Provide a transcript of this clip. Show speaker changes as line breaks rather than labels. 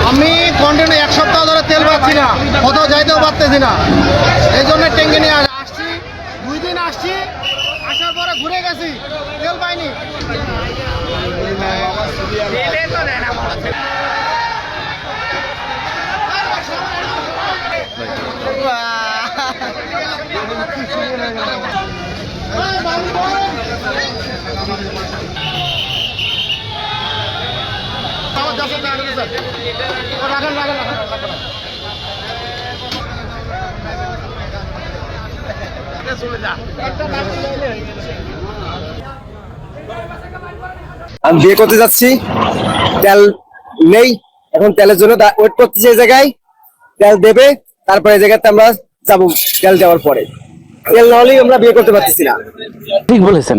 আমি কন্টিনিউ 1 সপ্তাহ ধরে তেল পাচ্ছি না, কোথাও যাইতেও পারতেছি না, এই জন্য ট্যাঙ্কি নিয়ে আসছি। 2 দিন আসছি, আসার পরে ঘুরে গেছি, তেল পাইনি।
আমি বিয়ে করতে যাচ্ছি, তেল নেই, এখন তেলের জন্য ওয়েট করতেছি। এই জায়গায় তেল দেবে, তারপরে এই জায়গাতে আমরা যাবো। তেল দেওয়ার পরে তেল না হলেই আমরা বিয়ে করতে পারতেছি না।
ঠিক বলেছেন।